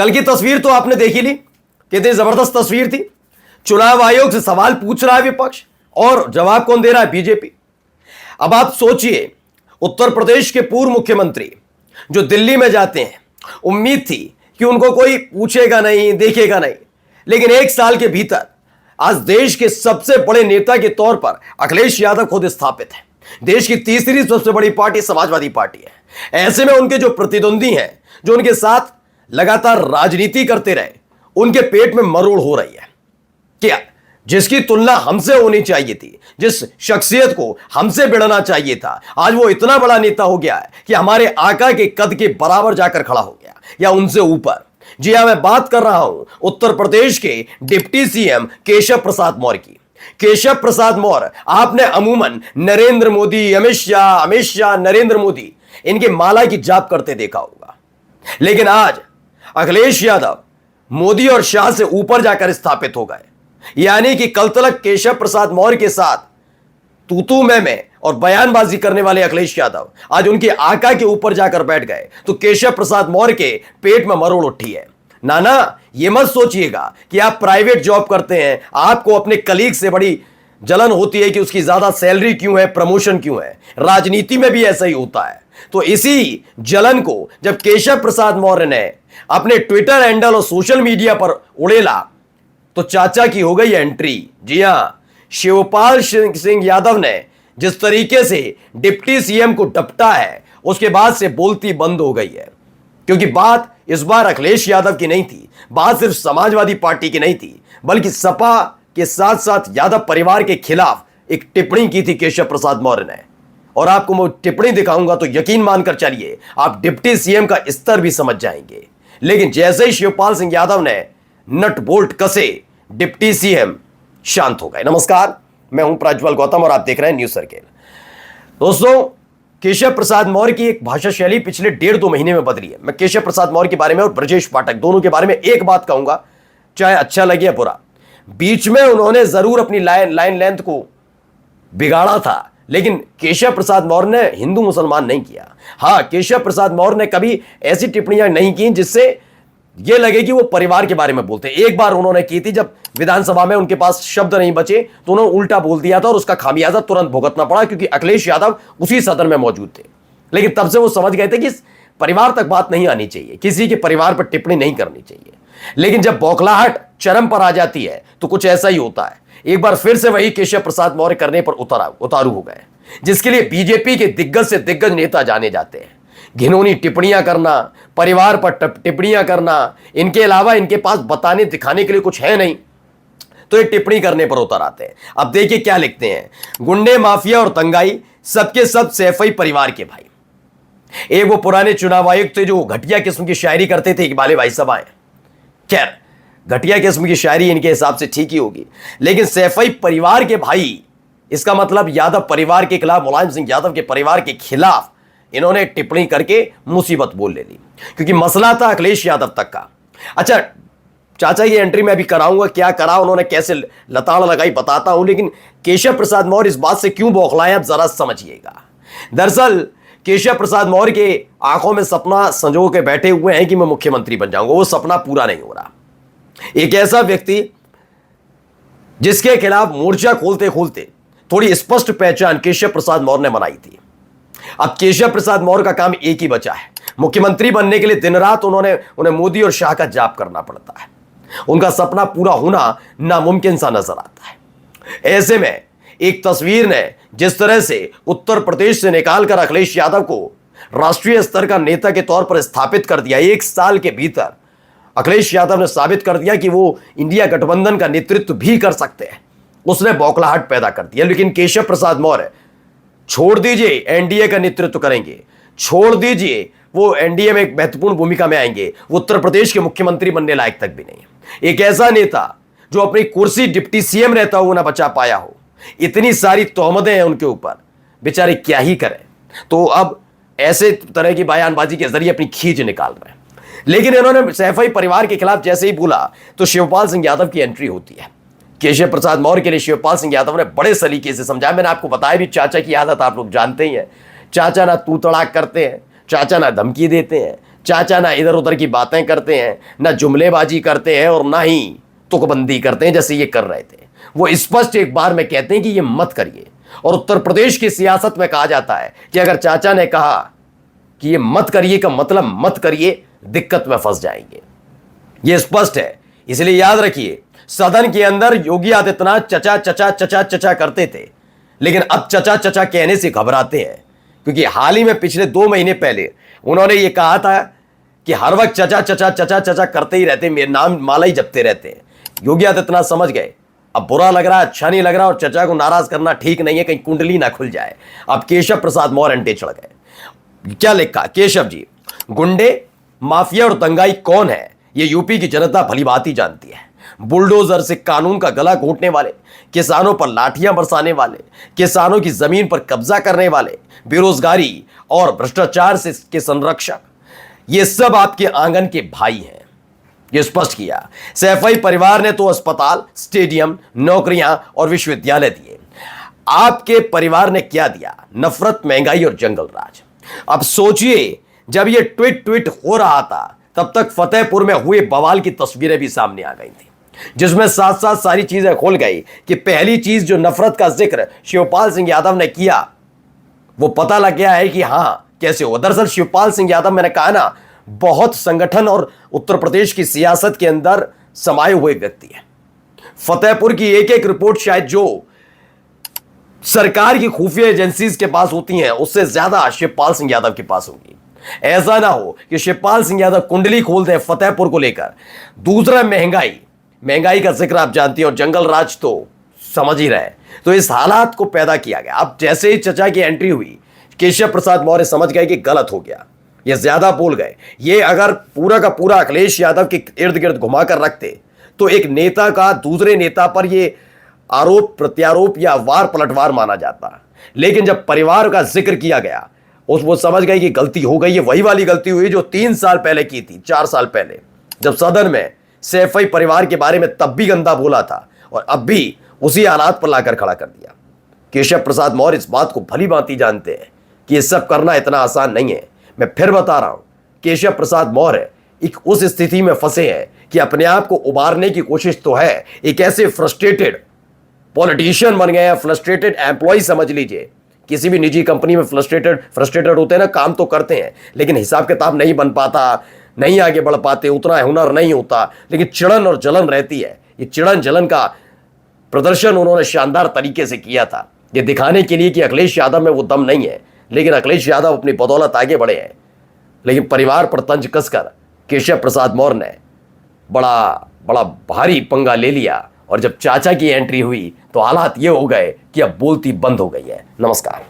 कल की तस्वीर तो आपने देखी ली, कितनी जबरदस्त तस्वीर थी। चुनाव आयोग से सवाल पूछ रहा है विपक्ष और जवाब कौन दे रहा है? बीजेपी। अब आप सोचिए, उत्तर प्रदेश के पूर्व मुख्यमंत्री जो दिल्ली में जाते हैं, उम्मीद थी कि उनको कोई पूछेगा नहीं, देखेगा नहीं, लेकिन एक साल के भीतर आज देश के सबसे बड़े नेता के तौर पर अखिलेश यादव खुद स्थापित है। देश की तीसरी सबसे बड़ी पार्टी समाजवादी पार्टी है। ऐसे में उनके जो प्रतिद्वंदी हैं, जो उनके साथ लगातार राजनीति करते रहे, उनके पेट में मरोड़ हो रही है। क्या जिसकी तुलना हमसे होनी चाहिए थी, जिस शख्सियत को हमसे भिड़ना चाहिए था, आज वो इतना बड़ा नेता हो गया है कि हमारे आका के कद के बराबर जाकर खड़ा हो गया या उनसे ऊपर। जी हां, मैं बात कर रहा हूं उत्तर प्रदेश के डिप्टी सीएम केशव प्रसाद मौर्य की। केशव प्रसाद मौर्य आपने अमूमन नरेंद्र मोदी, अमित शाह, नरेंद्र मोदी, इनके माला की जाप करते देखा होगा, लेकिन आज अखिलेश यादव मोदी और शाह से ऊपर जाकर स्थापित हो गए। यानी कि कल तक केशव प्रसाद मौर्य के साथ तूतू में और बयानबाजी करने वाले अखिलेश यादव आज उनके आका के ऊपर जाकर बैठ गए, तो केशव प्रसाद मौर्य के पेट में मरोड़ उठी है। नाना, ये मत सोचिएगा कि आप प्राइवेट जॉब करते हैं, आपको अपने कलीग से बड़ी जलन होती है कि उसकी ज्यादा सैलरी क्यों है, प्रमोशन क्यों है। राजनीति में भी ऐसा ही होता है। तो इसी जलन को जब केशव प्रसाद मौर्य ने अपने ट्विटर हैंडल और सोशल मीडिया पर उड़ेला, तो चाचा की हो गई एंट्री। जी हां, शिवपाल सिंह यादव ने जिस तरीके से डिप्टी सीएम को डपटा है, उसके बाद से बोलती बंद हो गई है। क्योंकि बात इस बार अखिलेश यादव की नहीं थी, बात सिर्फ समाजवादी पार्टी की नहीं थी, बल्कि सपा के साथ साथ यादव परिवार के खिलाफ एक टिप्पणी की थी केशव प्रसाद मौर्य ने। और आपको मैं टिप्पणी दिखाऊंगा तो यकीन मानकर चलिए, आप डिप्टी सीएम का स्तर भी समझ जाएंगे। लेकिन जैसे ही शिवपाल सिंह यादव ने नट बोल्ट कसे, डिप्टी सीएम शांत हो गए। नमस्कार, मैं हूं प्रज्वल गौतम और आप देख रहे हैं न्यूज सर्किल। दोस्तों, केशव प्रसाद मौर्य की एक भाषा शैली पिछले 1.5-2 महीने में बदली है। मैं केशव प्रसाद मौर्य के बारे में और ब्रजेश पाठक दोनों के बारे में एक बात कहूंगा, चाहे अच्छा लगे या बुरा। बीच में उन्होंने जरूर अपनी लाइन लेंथ को बिगाड़ा था, लेकिन केशव प्रसाद मौर्य ने हिंदू मुसलमान नहीं किया। हां, केशव प्रसाद मौर्य ने कभी ऐसी टिप्पणियां नहीं की जिससे यह लगे कि वो परिवार के बारे में बोलते। एक बार उन्होंने की थी, जब विधानसभा में उनके पास शब्द नहीं बचे तो उन्होंने उल्टा बोल दिया था और उसका खामियाजा तुरंत भुगतना पड़ा, क्योंकि अखिलेश यादव उसी सदन में मौजूद थे। लेकिन तब से वो समझ गए थे कि इस परिवार तक बात नहीं आनी चाहिए, किसी के परिवार पर टिप्पणी नहीं करनी चाहिए। लेकिन जब बौखलाहट चरम पर आ जाती है तो कुछ ऐसा ही होता है। एक बार फिर से वही केशव प्रसाद मौर्य करने पर उतारू हो गए, जिसके लिए बीजेपी के दिग्गज से दिग्गज नेता जाने जाते हैं। घिनौनी टिप्पणियां करना, परिवार पर टिप्पणियां करना, इनके अलावा इनके पास बताने दिखाने के लिए कुछ है नहीं, तो ये टिप्पणी करने पर उतर आते हैं। अब देखिए क्या लिखते हैं, गुंडे, माफिया और दंगाई सबके सब सैफई परिवार के भाई। एक वो पुराने चुनाव आयुक्त थे जो घटिया किस्म की शायरी करते थे, इकबाल भाई सभाएं। खैर, घटिया किस्म की शायरी इनके हिसाब से ठीक ही होगी, लेकिन सैफई परिवार के भाई, इसका मतलब यादव परिवार के खिलाफ, मुलायम सिंह यादव के परिवार के खिलाफ इन्होंने टिप्पणी करके मुसीबत बोल ले ली, क्योंकि मसला था अखिलेश यादव तक का। अच्छा चाचा, ये एंट्री मैं भी कराऊंगा, क्या करा उन्होंने, कैसे लताड़ लगाई बताता हूं, लेकिन केशव प्रसाद मौर्य इस बात से क्यों बौखलाए आप जरा समझिएगा। दरअसल केशव प्रसाद मौर्य के आंखों में सपना संजो के बैठे हुए हैं कि मैं मुख्यमंत्री बन जाऊंगा। वो सपना पूरा नहीं हो रहा। एक ऐसा व्यक्ति जिसके खिलाफ मोर्चा खोलते खोलते थोड़ी स्पष्ट पहचान केशव प्रसाद मौर्य ने बनाई थी। अब केशव प्रसाद मौर्य का काम एक ही बचा है, मुख्यमंत्री बनने के लिए दिन रात उन्हें मोदी और शाह का जाप करना पड़ता है। उनका सपना पूरा होना नामुमकिन सा नजर आता है। ऐसे में एक तस्वीर ने जिस तरह से उत्तर प्रदेश से निकालकर अखिलेश यादव को राष्ट्रीय स्तर का नेता के तौर पर स्थापित कर दिया, एक साल के भीतर अखिलेश यादव ने साबित कर दिया कि वो इंडिया गठबंधन का नेतृत्व भी कर सकते हैं। उसने बौखलाहट पैदा कर दिया। लेकिन केशव प्रसाद मौर्य, छोड़ दीजिए एनडीए का नेतृत्व करेंगे, छोड़ दीजिए वो एनडीए में एक महत्वपूर्ण भूमिका में आएंगे, वो उत्तर प्रदेश के मुख्यमंत्री बनने लायक तक भी नहीं। एक ऐसा नेता जो अपनी कुर्सी डिप्टी सीएम रहता हुआ ना बचा पाया हो, इतनी सारी तोहमतें हैं उनके ऊपर, बेचारे क्या ही करें। तो अब ऐसे तरह की बयानबाजी के जरिए अपनी खींच निकाल रहे हैं। लेकिन इन्होंने सैफई परिवार के खिलाफ जैसे ही बोला तो शिवपाल सिंह यादव की एंट्री होती है। केशव प्रसाद मौर्य के लिए शिवपाल सिंह यादव ने बड़े सलीके से समझाया। मैंने आपको बताया भी, चाचा की आदत आप लोग जानते ही हैं। चाचा ना तू तड़ाक करते हैं, चाचा ना धमकी देते हैं, चाचा ना इधर उधर की बातें करते हैं, ना जुमलेबाजी करते हैं और ना ही तुकबंदी करते हैं जैसे ये कर रहे थे। वो स्पष्ट एक बार में कहते हैं कि ये मत करिए। और उत्तर प्रदेश की सियासत में कहा जाता है कि अगर चाचा ने कहा कि ये मत करिए का मतलब मत करिए, दिक्कत में फंस जाएंगे। ये स्पष्ट है। इसलिए याद रखिए, सदन के अंदर योगी आदित्यनाथ चचा चचा चचा चचा करते थे, लेकिन अब चचा चचा कहने से घबराते हैं, क्योंकि हाल ही में पिछले 2 महीने पहले उन्होंने ये कहा था कि हर वक्त चचा चचा चचा चचा करते ही रहते, मेरे नाम माला ही जपते रहते हैं। योगी आदित्यनाथ समझ गए अब बुरा लग रहा है, अच्छा नहीं लग रहा, और चचा को नाराज करना ठीक नहीं है, कहीं कुंडली ना खुल जाए। अब केशव प्रसाद मौर्य अंटे चढ़ गए। क्या लिखा केशव जी? गुंडे, माफिया और दंगाई कौन है ये यूपी की जनता भलीभांति जानती है। बुलडोजर से कानून का गला घोंटने वाले, किसानों पर लाठियां बरसाने वाले, किसानों की जमीन पर कब्जा करने वाले, बेरोजगारी और भ्रष्टाचार से के संरक्षक, ये सब आपके आंगन के भाई हैं। ये स्पष्ट किया। सैफई परिवार ने तो अस्पताल, स्टेडियम, नौकरियां और विश्वविद्यालय दिए। आपके परिवार ने क्या दिया? नफरत, महंगाई और जंगल राज। अब सोचिए, जब ये ट्वीट हो रहा था तब तक फतेहपुर में हुए बवाल की तस्वीरें भी सामने आ गई थी, जिसमें साथ साथ सारी चीजें खुल गई कि पहली चीज जो नफरत का जिक्र शिवपाल सिंह यादव ने किया, वो पता लग गया है कि हां कैसे हो। दरअसल शिवपाल सिंह यादव, मैंने कहा ना, बहुत संगठन और उत्तर प्रदेश की सियासत के अंदर समाये हुए व्यक्ति है। फतेहपुर की एक एक रिपोर्ट शायद जो सरकार की खुफिया एजेंसीज के पास होती हैं, उससे ज्यादा शिवपाल सिंह यादव के पास होगी। ऐसा ना हो कि शिवपाल सिंह यादव कुंडली खोल दें फतेहपुर को लेकर। दूसरा, महंगाई का जिक्र आप जानती हैं, और जंगल राज तो समझ ही रहे। तो इस हालात को पैदा किया गया। अब जैसे ही चचा की एंट्री हुई, केशव प्रसाद मौर्य समझ गए कि गलत हो गया, ये ज्यादा बोल गए। ये अगर पूरा का पूरा अखिलेश यादव के इर्द गिर्द घुमा कर रखते तो एक नेता का दूसरे नेता पर ये आरोप प्रत्यारोप या वार पलटवार माना जाता। लेकिन जब परिवार का जिक्र किया गया, वो समझ गए कि गलती हो गई। ये वही वाली गलती हुई जो 3 साल पहले की थी, 4 साल पहले, जब सदन में सैफई परिवार के बारे में तब भी गंदा बोला था और अब भी उसी हालात पर लाकर खड़ा कर दिया। केशव प्रसाद मौर्य इस बात को भली भांति जानते हैं कि ये सब करना इतना आसान नहीं है। मैं फिर बता रहा हूं, केशव प्रसाद मौर्य एक उस स्थिति में फंसे हैं कि अपने आप को उबारने की कोशिश तो है। एक ऐसे फ्रस्ट्रेटेड पॉलिटिशियन बन गए हैं, फ्रस्ट्रेटेड एम्प्लॉय समझ लीजिए। किसी भी निजी कंपनी में फ्रस्ट्रेटेड होते हैं ना, काम तो करते हैं लेकिन हिसाब किताब नहीं बन पाता, नहीं आगे बढ़ पाते, उतना हुनर नहीं होता, लेकिन चिड़न और जलन रहती है। ये चिड़न जलन का प्रदर्शन उन्होंने शानदार तरीके से किया था, ये दिखाने के लिए कि अखिलेश यादव में वो दम नहीं है। लेकिन अखिलेश यादव अपनी बदौलत आगे बढ़े हैं। लेकिन परिवार पर तंज कसकर केशव प्रसाद मौर्य ने बड़ा भारी पंगा ले लिया, और जब चाचा की एंट्री हुई तो हालात ये हो गए कि अब बोलती बंद हो गई है। नमस्कार।